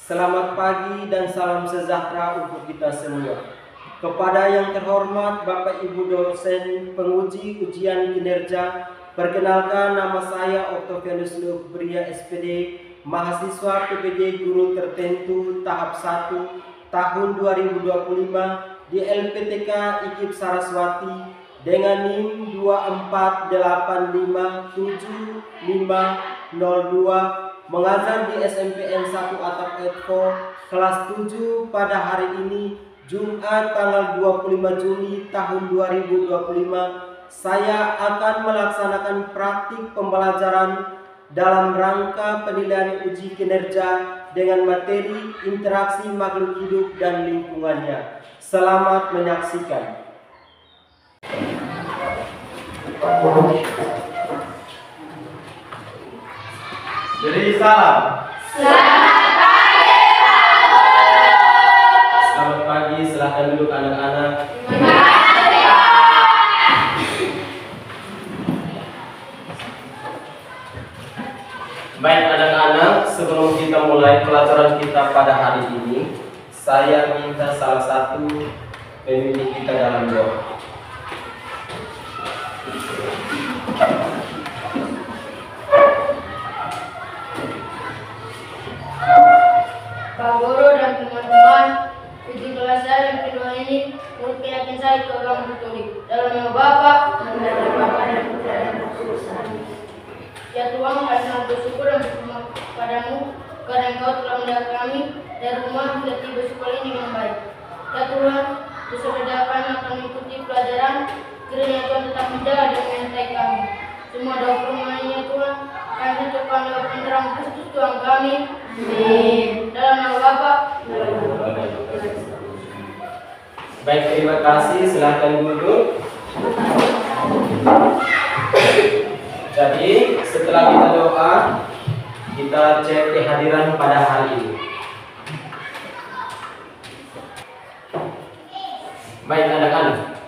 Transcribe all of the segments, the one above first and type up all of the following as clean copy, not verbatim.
Selamat pagi dan salam sejahtera untuk kita semua. Kepada yang terhormat Bapak Ibu dosen penguji ujian kinerja, perkenalkan nama saya Octavianus Bria SPD, mahasiswa PPJ Guru Tertentu tahap 1 tahun 2025 di LPTK IKIP Saraswati dengan NIM 248575502, mengajar di SMPN 1 Atap Edko kelas 7 pada hari ini Jumat tanggal 25 Juni tahun 2025. Saya akan melaksanakan praktik pembelajaran dalam rangka penilaian uji kinerja dengan materi interaksi makhluk hidup dan lingkungannya. Selamat menyaksikan. Jadi salam. Selamat pagi, silahkan duduk anak-anak. Baik anak-anak, sebelum kita mulai pelajaran kita pada hari ini, saya minta salah satu pemimpin kita dalam doa. Pak Guru dan teman-teman, uji kelas saya yang kedua ini menurut keyakinan saya itu agama Katolik. Dalam nama Bapa dan dalam Bapa dan Putra dan Roh Kudus. Ya Tuhan, kami sangat bersyukur dan berterima padamu karena Engkau telah mendapat kami dari rumah hingga tiba sekolah ini dengan baik. Ya Tuhan, beserta kami akan mengikuti pelajaran, kiranya Tuhan tetap menjaga dan menyertai kami. Semua doa permohonannya Tuhan, kami ucapkan dalam penerang Kristus Tuhan kami. Amin. Dalam nama Bapa. Baik, terima kasih. Silahkan duduk. Jadi setelah kita doa, kita cek kehadiran pada hari ini. Baik anak-anak,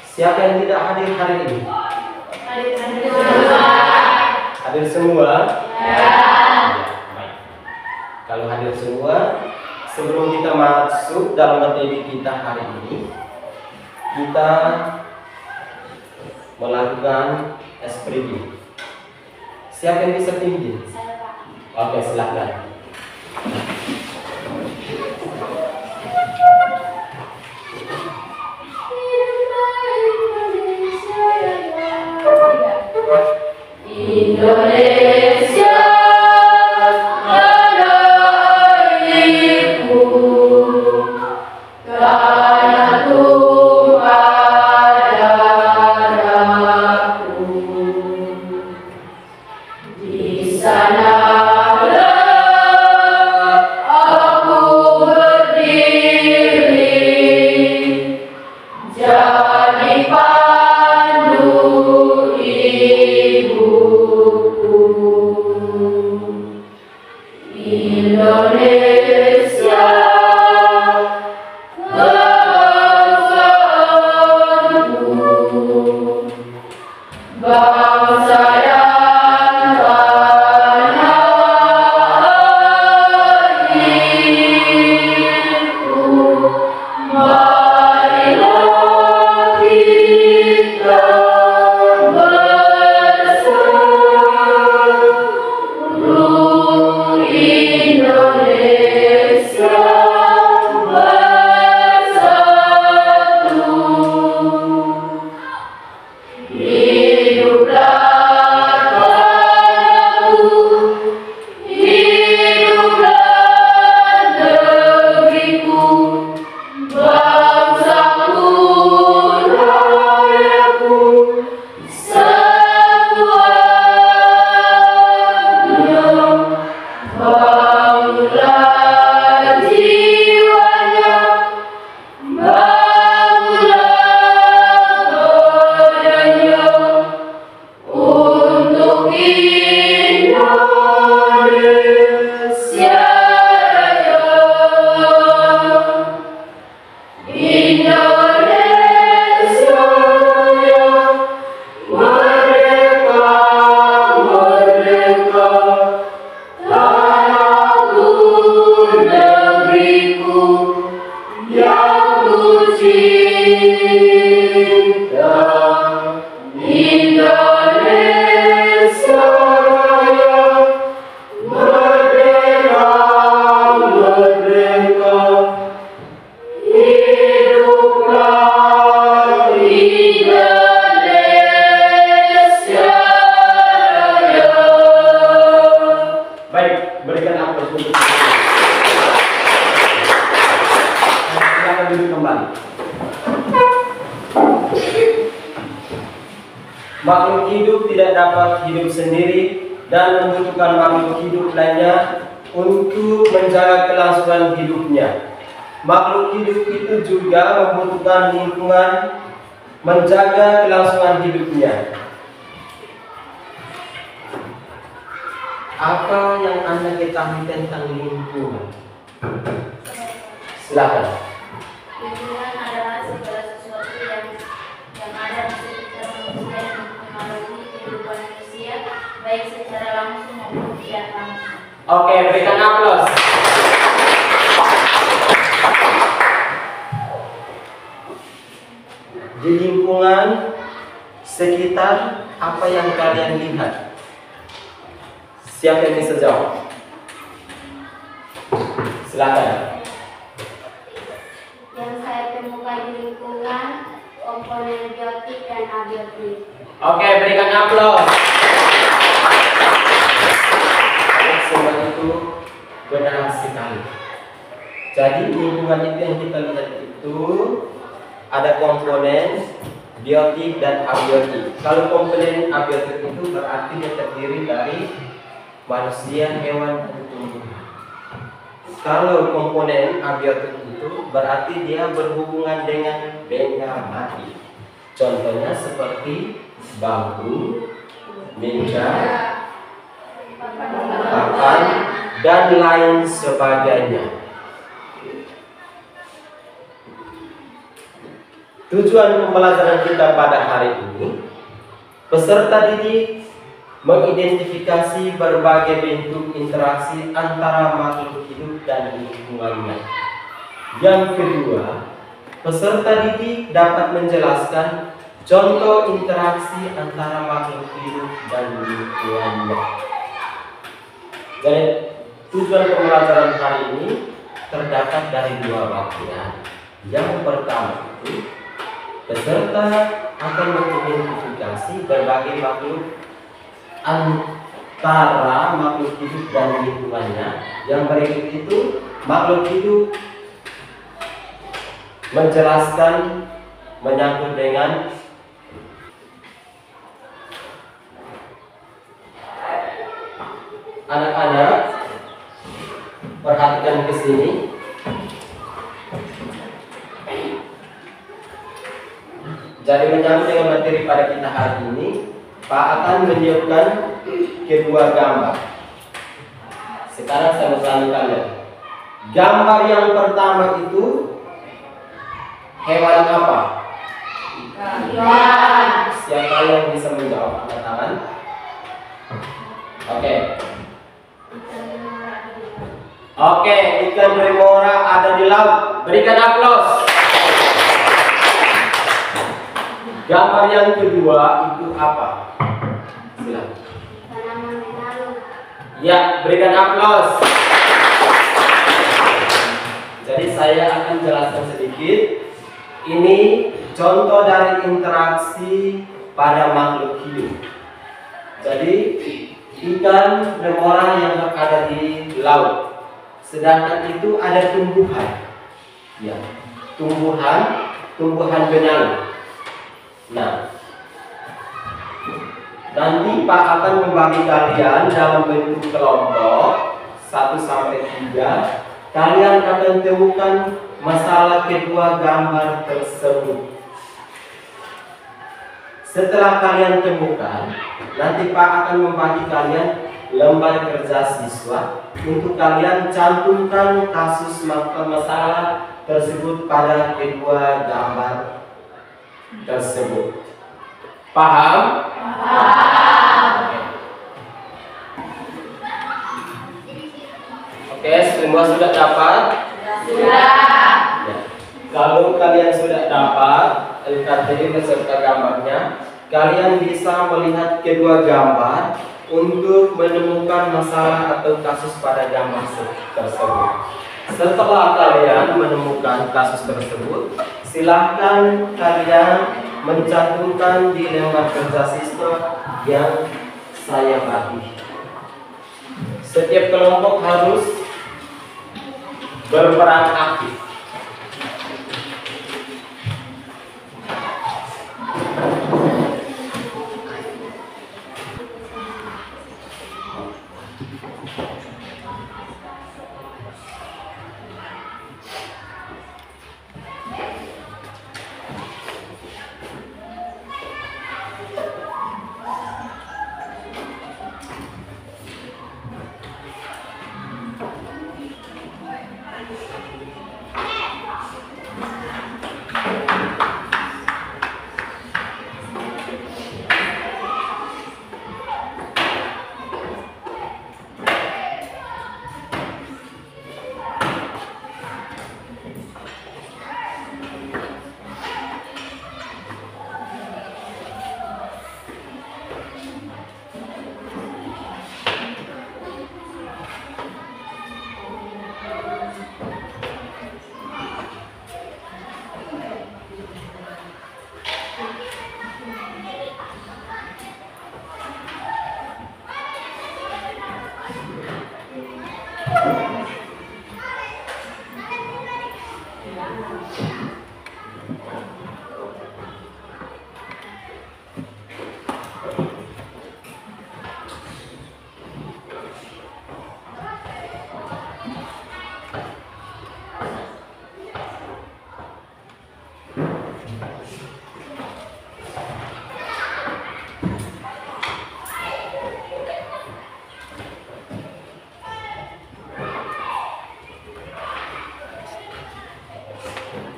siapa yang tidak hadir hari ini? Hadir semua? Ya. Baik. Kalau hadir semua, sebelum kita masuk dalam materi kita hari ini, kita melakukan SPRD. Siapa yang bisa pimpin? Oke, silakan. Indonesia. Merdeka, tanahku. negeriku yang kucinta, Indonesia Raya, merdeka, merdeka, hiduplah Indonesia Raya. Baik, berikan aplaus untuk silakan duduk kembali. Makhluk hidup tidak dapat hidup sendiri dan membutuhkan makhluk hidup lainnya untuk menjaga kelangsungan hidupnya. Makhluk hidup itu juga membutuhkan lingkungan menjaga kelangsungan hidupnya. Apa yang Anda ketahui tentang lingkungan? Silakan. Lingkungan adalah segala sesuatu yang ada di sekitar manusia yang mempengaruhi kehidupan manusia, baik secara langsung maupun tidak langsung. Oke, berikan aplaus. Di lingkungan sekitar apa yang kalian lihat? Siapa yang bisa jawab? Silakan. Yang saya temukan di lingkungan komponen biotik dan abiotik. Oke, berikan aplaus. Semua itu benar sekali. Jadi lingkungan itu yang kita lihat itu ada komponen biotik dan abiotik. Kalau komponen abiotik itu berarti dia terdiri dari manusia, hewan, dan tumbuhan. Kalau komponen abiotik itu berarti dia berhubungan dengan benda mati. Contohnya seperti bambu, meja, papan, dan lain sebagainya. Tujuan pembelajaran kita pada hari ini, peserta didik mengidentifikasi berbagai bentuk interaksi antara makhluk hidup dan lingkungannya. Yang kedua, peserta didik dapat menjelaskan contoh interaksi antara makhluk hidup dan lingkungannya. Jadi, tujuan pembelajaran hari ini terdapat dari dua bagian. Yang pertama itu, peserta akan mengidentifikasi berbagai makhluk antara makhluk hidup dan lingkungannya. Yang berikut itu, makhluk hidup menjelaskan menyangkut dengan anak-anak. Perhatikan ke sini. Jadi menyambut dengan materi pada kita hari ini, Pak akan menunjukkan kedua gambar. Sekarang saya mau tanya kalian. Gambar yang pertama itu hewan apa? Ikan. Siapa yang bisa menjawab? Angkat tangan. Oke. Oke, ikan remora ada di laut. Berikan aplaus. Gambar yang kedua itu apa? Silakan. Tanaman menalu. Ya, berikan aplaus. Jadi saya akan jelaskan sedikit. Ini contoh dari interaksi pada makhluk hidup. Jadi ikan remora yang berada di laut. Sedangkan itu ada tumbuhan. Ya, tumbuhan benalu. Nah, nanti Pak akan membagi kalian dalam bentuk kelompok 1 sampai 3. Kalian akan temukan masalah kedua gambar tersebut. Setelah kalian temukan, nanti Pak akan membagi kalian lembar kerja siswa untuk kalian cantumkan kasus masalah tersebut pada kedua gambar tersebut. Paham? Paham. Oke, semua sudah dapat? Sudah. Ya. Kalau kalian sudah dapat LKTD beserta gambarnya, kalian bisa melihat kedua gambar untuk menemukan masalah atau kasus pada gambar tersebut. Setelah kalian menemukan kasus tersebut, silahkan kalian mencantumkan di lembar kerja siswa yang saya bagi. Setiap kelompok harus berperan aktif.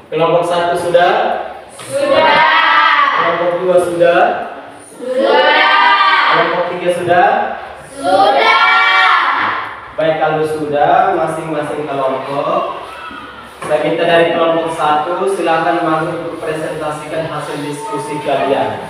Kelompok 1 sudah? Sudah. Kelompok 2 sudah? Sudah. Kelompok 3 sudah? Sudah. Baik, kalau sudah masing-masing kelompok, saya minta dari kelompok 1 silakan masuk untuk presentasikan hasil diskusi kalian.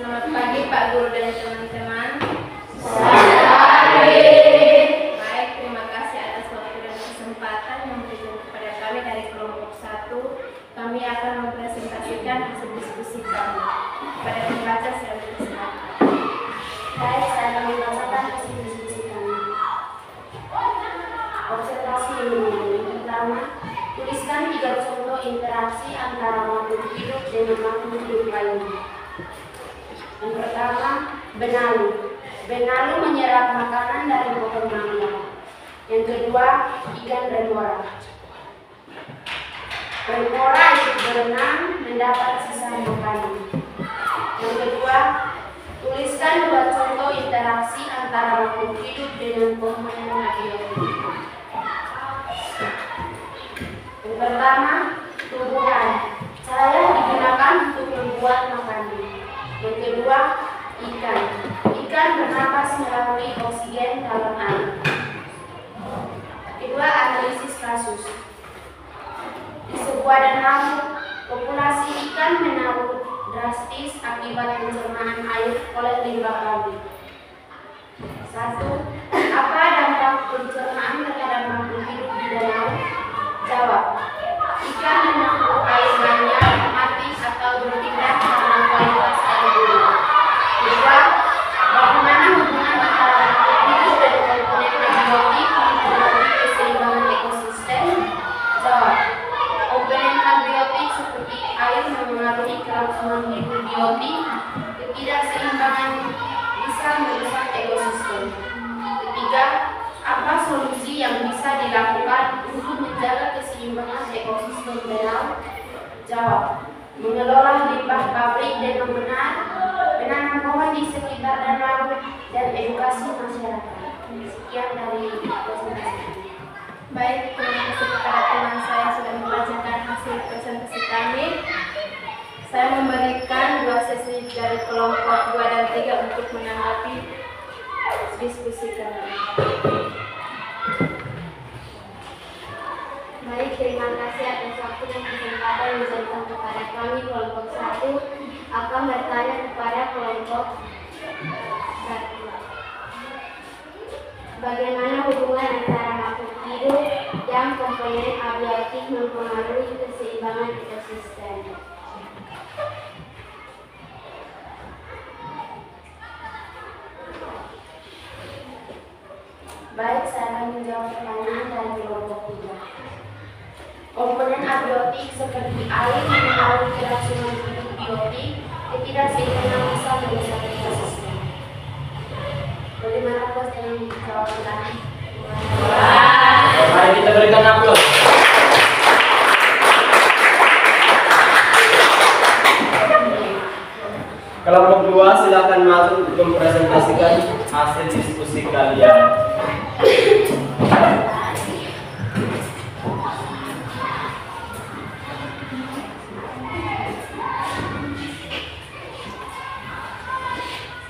Selamat pagi Pak Guru dan teman-teman. Selamat pagi. Baik, terima kasih atas waktu dan kesempatan yang diberikan kepada kami dari kelompok 1. Kami akan mempresentasikan hasil diskusi kami. Pada pembaca saya persilakan. Baik, saya akan membacakan hasil diskusi kami. Observasi ilmiah yang pertama, tuliskan 3 contoh interaksi antara makhluk hidup dengan makhluk hidup lainnya. Yang pertama, benalu. Benalu menyerap makanan dari pohon mangga. Yang kedua, ikan remora. Remora ikut berenang mendapat sisa makanan. Yang kedua, tuliskan 2 contoh interaksi antara makhluk hidup dengan pohon abiotik. Yang pertama, tumbuhan. Cahaya digunakan untuk membuat makanan. Yang kedua, ikan. Ikan bernapas melalui oksigen dalam air. Kedua, analisis kasus. Di sebuah danau, populasi ikan menurun drastis akibat pencernaan air oleh limbah pabrik. 1. Apa dampak pencernaan terhadap makhluk hidup di danau? Jawab. Ikan menampung air banyak mati atau berpindah karena kualitas air buruk. Kedua, bagaimana hubungan antara makhluk hidup dan komponen abiotik mempengaruhi keseimbangan ekosistem? Jawab. Komponen abiotik seperti air memengaruhi kelangsungan hidup biotik. Ketidakseimbangan bisa merusak ekosistem. Ketiga, apa solusi yang bisa dilakukan untuk menjaga keseimbangan ekosistem danau? Jawab. Mengelola limbah pabrik dengan benar, menanam pohon pengetahuan di sekitar danau dan edukasi masyarakat. Sekian dari presentasi. Baik, terima kasih kepada teman saya yang sudah membacakan hasil presentasi kami. Saya memberikan 2 sesi dari kelompok 2 dan 3 untuk menanggapi diskusi kami. Baik, terima kasih atas waktu dan kesempatan yang diberikan kepada kami. Kelompok 1 akan bertanya kepada kelompok 1. Bagaimana hubungan antara makhluk hidup dan komponen abiotik mempengaruhi keseimbangan ekosistem? Baik, saya akan menjawab pertanyaan dari kelompok 3. Komponen abiotik seperti air mempengaruhi kelangsungan hidup biotik, ketidakseimbangan bisa merusak ekosistem. Bagaimana bos yang menjawab pertanyaan? Mari kita berikan aplaus. Kelompok 2 silakan masuk untuk mempresentasikan hasil diskusi kalian.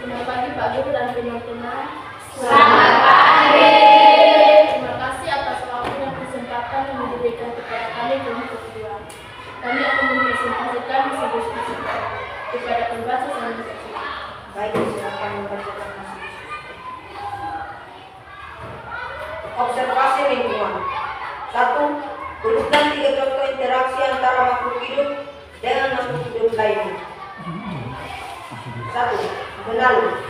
Selamat pagi Pak Guru dan teman-teman. Selamat pagi. Terima kasih atas waktu dan kesempatan yang diberikan kepada kami kelompok 2. Kami akan mempresentasikan hasil diskusi kami kepada pembaca dan peserta. Baik, silakan membacakan hasil. Observasi lingkungan. 1. Tuliskan 3 contoh interaksi antara makhluk hidup dengan makhluk hidup lainnya. 1. Benalu.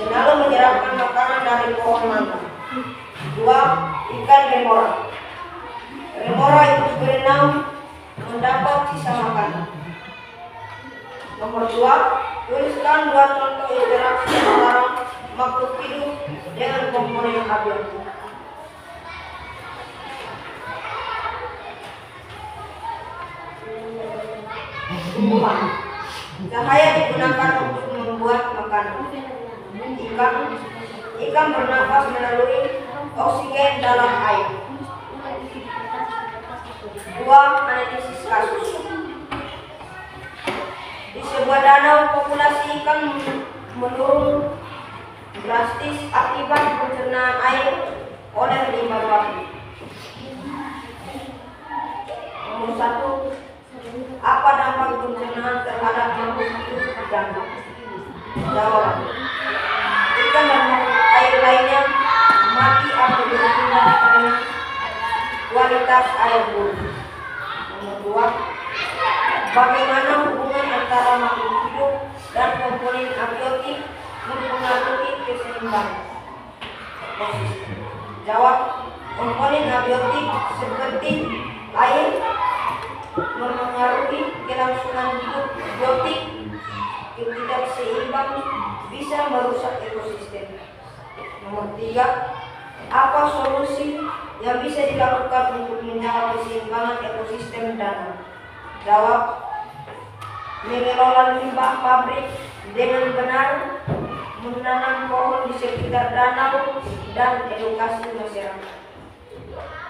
Benalu menyerapkan makanan dari pohon mangga. 2. Ikan remora. Remora itu berenang mendapat sisa makanan. Nomor 2. Tuliskan 2 contoh interaksi antara makhluk hidup dengan komponen abiotik. Tumbuhan. Cahaya digunakan untuk membuat makanan. Ikan bernafas melalui oksigen dalam air. 2. Analisis kasus. Di sebuah danau, populasi ikan menurun drastis akibat pencernaan air oleh limbah babi. Nomor 1. Apa dampak pencernaan terhadap makhluk hidup di danau? Jawab. Ikan dan makhluk air lainnya mati atau berpindah karena kualitas air buruk. Nomor 2. Bagaimana hubungan antara makhluk hidup dan komponen abiotik mempengaruhi keseimbangan ekosistem? Jawab. Komponen abiotik seperti air mempengaruhi kelangsungan hidup biotik, ketidakseimbang bisa merusak ekosistem. Nomor 3. Apa solusi yang bisa dilakukan untuk menjaga keseimbangan ekosistem danau? Jawab. Mengelola limbah pabrik dengan benar, menanam pohon di sekitar danau, dan edukasi masyarakat.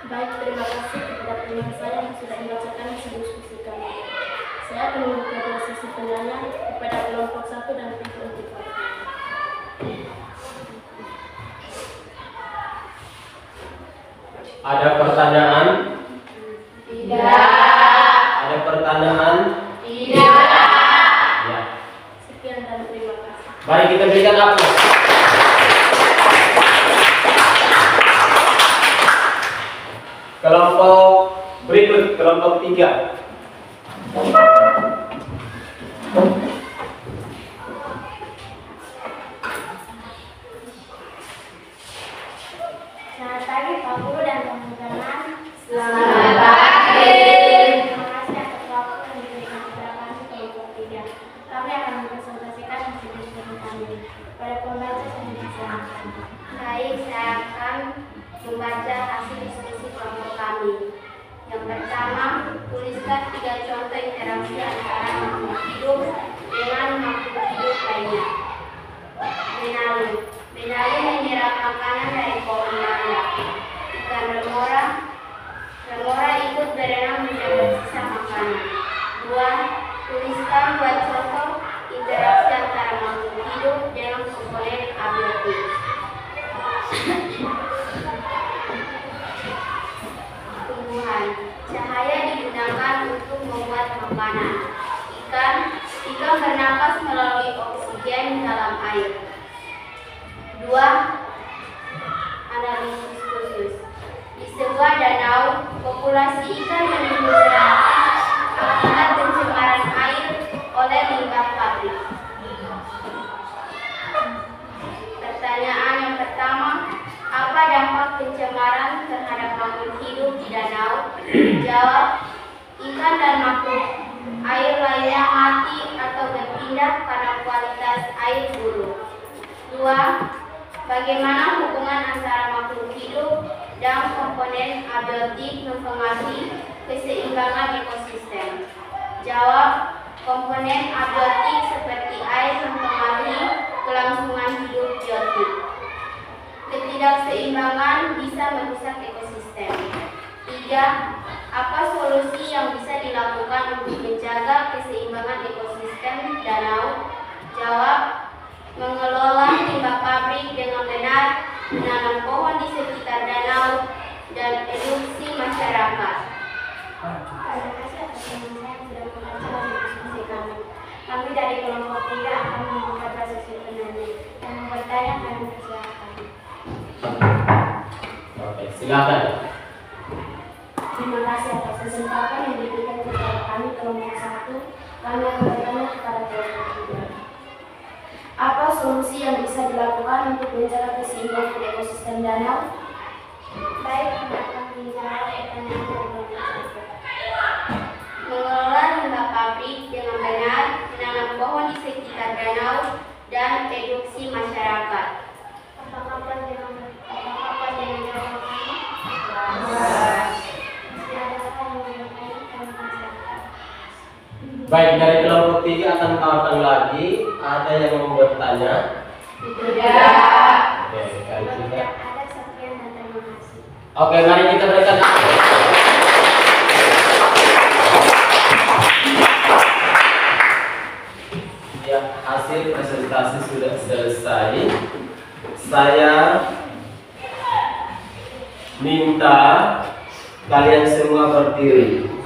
Baik, terima kasih kepada teman saya yang sudah membacakan hasil diskusi kami. Saya akan membuka 2 sesi penanya kepada kelompok 1 dan kelompok 4. Ada pertanyaan? Tidak. Ada pertanyaan? Tidak. Ya. Sekian dan terima kasih. Mari kita berikan aplaus. Kelompok berikut, kelompok 3. Selamat pagi Pak Guru dan teman-teman. Selamat pagi. Terima kasih atas waktu yang diberikan kepada kami kelompok 3. Kami akan mempresentasikan hasil diskusi kami pada pembaca dan peserta. Baik, saya akan membaca hasil diskusi kelompok kami. Yang pertama, tuliskan 3 contoh interaksi antara makhluk hidup dengan makhluk hidup lainnya. Benalu. Benalu menyerap makanan dari pohon mangga. Ikan remora. Remora ikut berenang mendapat sisa makanan. 2. Tuliskan buat contoh interaksi antara makhluk hidup dengan komponen abiotik. Tumbuhan. Cahaya digunakan untuk membuat makanan. Ikan bernapas melalui oksigen dalam air. 2. Analisis khusus. Di sebuah danau, populasi ikan meningkat drastis akibat pencemaran air oleh limbah pabrik. Pertanyaan yang pertama, apa dampak pencemaran terhadap makhluk hidup di danau? Jawab, ikan dan makhluk air lainnya mati atau berpindah karena kualitas air buruk. 2. Bagaimana hubungan antara makhluk hidup dan komponen abiotik mempengaruhi keseimbangan ekosistem? Jawab, komponen abiotik seperti air mempengaruhi kelangsungan hidup biotik. Ketidakseimbangan bisa merusak ekosistem. 3. Apa solusi yang bisa dilakukan untuk menjaga keseimbangan ekosistem danau? Jawab, mengelola limbah pabrik dengan benar, menanam pohon di sekitar danau, dan edukasi masyarakat. Terima kasih atas teman saya yang sudah mengajar diskusi kami. Kami dari kelompok 3 akan membuka sesi penanya. Yang mau bertanya kami persilakan. Oke, silakan. Terima kasih atas kesempatan yang diberikan kepada kami kelompok 1. Kami akan bertanya kepada kelompok 3. Apa solusi yang bisa dilakukan untuk menjaga keseimbangan ekosistem danau? Baik, akan menjawab pertanyaan dari kelompok 1. Mengelola limbah pabrik dengan benar, menanam pohon di sekitar danau, dan edukasi masyarakat. Apakah panjenengan jawab kami? Baik, dari kelompok 3 akan tawarkan lagi. Ada yang mau bertanya? Tidak. Oke, kali tidak. Ada, sekian dan terima kasih. Oke, mari kita berikan. Ya, hasil presentasi sudah selesai. Saya minta kalian semua berdiri.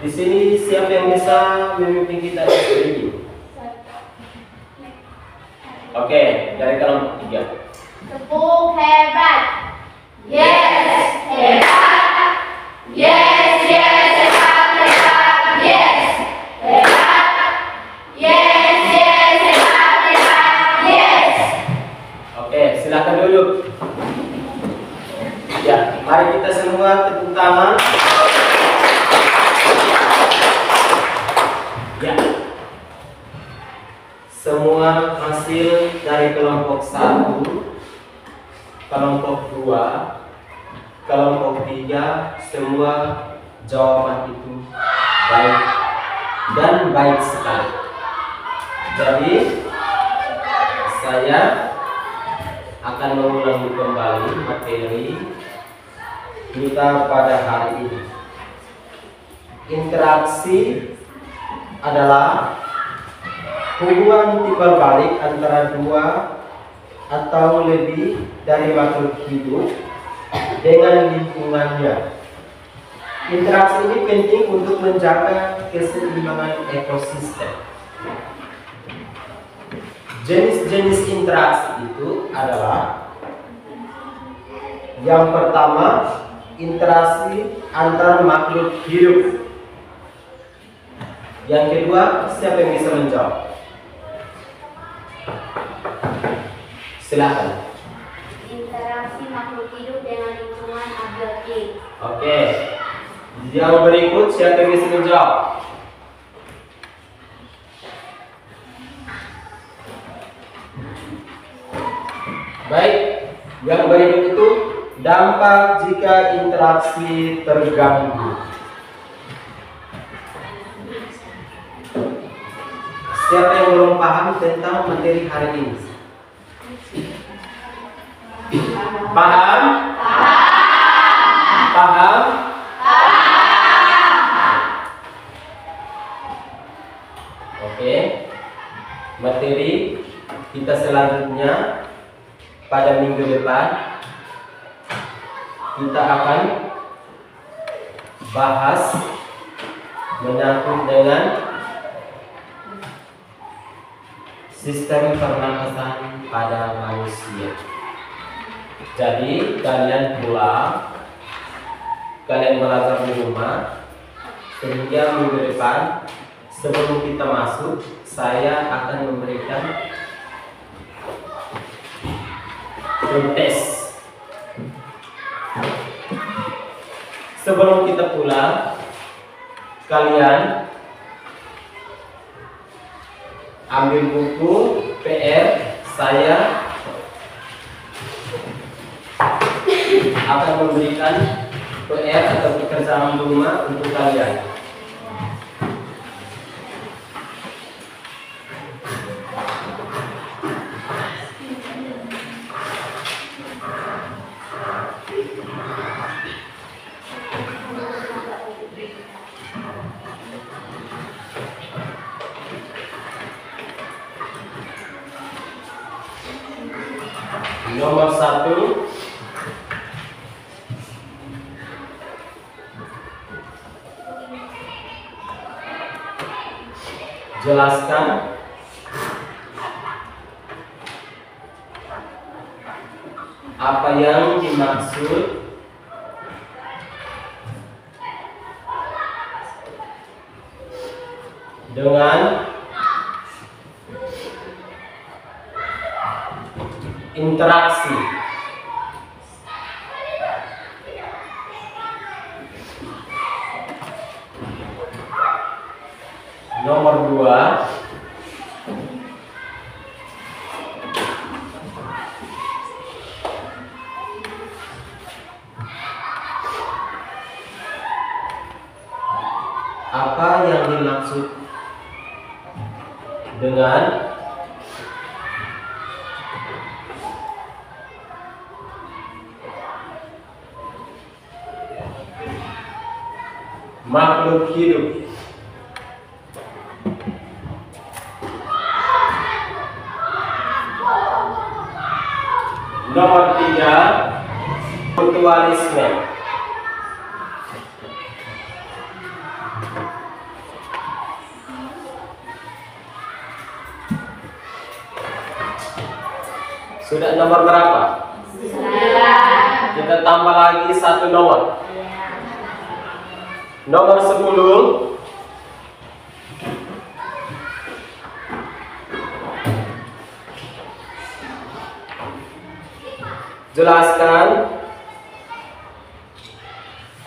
Di sini siapa yang bisa memimpin kita berdiri? Oke, dari kelompok 3. Tepuk hebat. Yes, hebat. Yes, yes, hebat, hebat. Yes, hebat. Yes, yes, hebat, hebat. Yes. Oke, silakan dulu. Ya, mari kita semua tepuk tangan. Ya. Semua hasil dari kelompok 1, kelompok 2, kelompok 3, semua jawaban itu baik dan baik sekali. Jadi saya akan mengulangi kembali materi kita pada hari ini. Interaksi adalah hubungan timbal balik antara dua atau lebih dari makhluk hidup dengan lingkungannya. Interaksi ini penting untuk menjaga keseimbangan ekosistem. Jenis-jenis interaksi itu adalah: yang pertama, interaksi antar makhluk hidup. Yang kedua, siapa yang bisa menjawab? Silakan. Interaksi makhluk hidup dengan lingkungan abiotik. Oke. Yang berikut, siapa yang bisa menjawab? Baik. Yang berikut itu Dampak jika interaksi terganggu. Siapa yang belum paham tentang materi hari ini? Paham? Paham? Oke. Materi kita selanjutnya pada minggu depan kita akan bahas menyangkut dengan sistem pernapasan pada manusia. Jadi kalian pulang, kalian belajar di rumah, sehingga minggu depan sebelum kita masuk, saya akan memberikan tes. Sebelum kita pulang, kalian ambil buku PR, saya akan memberikan PR atau pekerjaan rumah untuk kalian. Nomor 1, jelaskan apa yang dimaksud dengan interaksi. Nomor 2, apa yang dimaksud dengan makhluk hidup. Nomor 3, mutualisme. Sudah nomor berapa? 9. Kita tambah lagi 1 nomor. Nomor 10. Jelaskan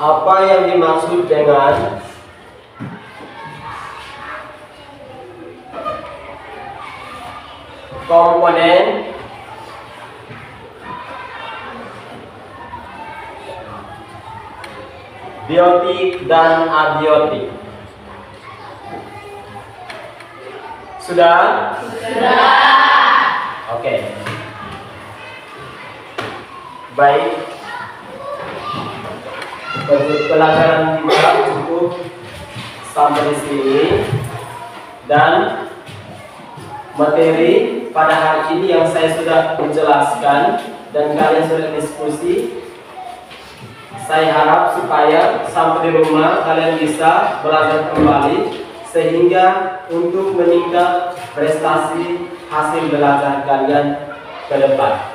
apa yang dimaksud dengan komponen biotik dan abiotik. Sudah? Sudah. Oke. Baik, pelajaran kita cukup sampai di sini, dan materi pada hari ini yang saya sudah menjelaskan dan kalian sudah diskusi, saya harap supaya sampai di rumah kalian bisa belajar kembali sehingga untuk meningkat prestasi hasil belajar kalian ke depan.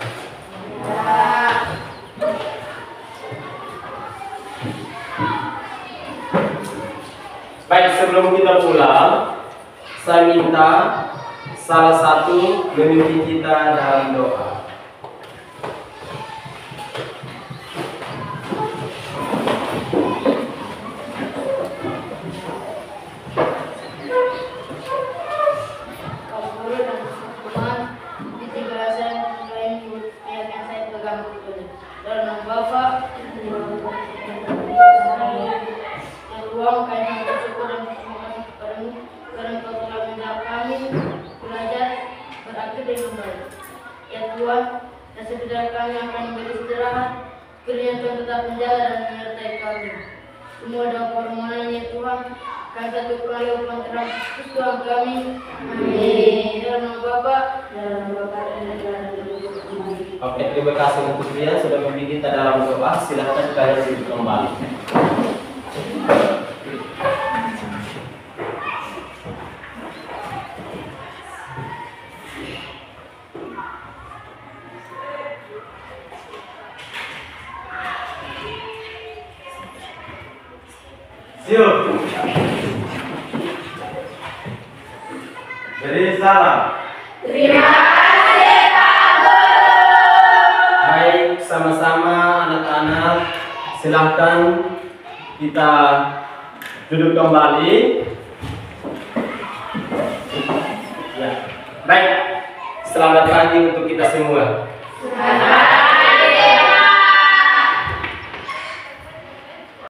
Baik, sebelum kita pulang, saya minta salah satu memimpin kita dalam doa. Dalam nama Bapa kembali. Ya Tuhan, dan sebentar kami akan beristirahat, kiranya Tuhan tetap menjaga dan menyertai kami. Semua doa permohonan ya Tuhan, kami satukan lewat terang Kristus Tuhan kami. Amin. Dalam nama Bapa, Dalam Bapa dan dalam Yesus. Oke, terima kasih untuk dia sudah membimbing kita dalam doa. Silahkan kalian duduk kembali. Siap. Beri salam. Baik, sama-sama anak-anak, silahkan kita duduk kembali. Ya. Baik, selamat pagi untuk kita semua.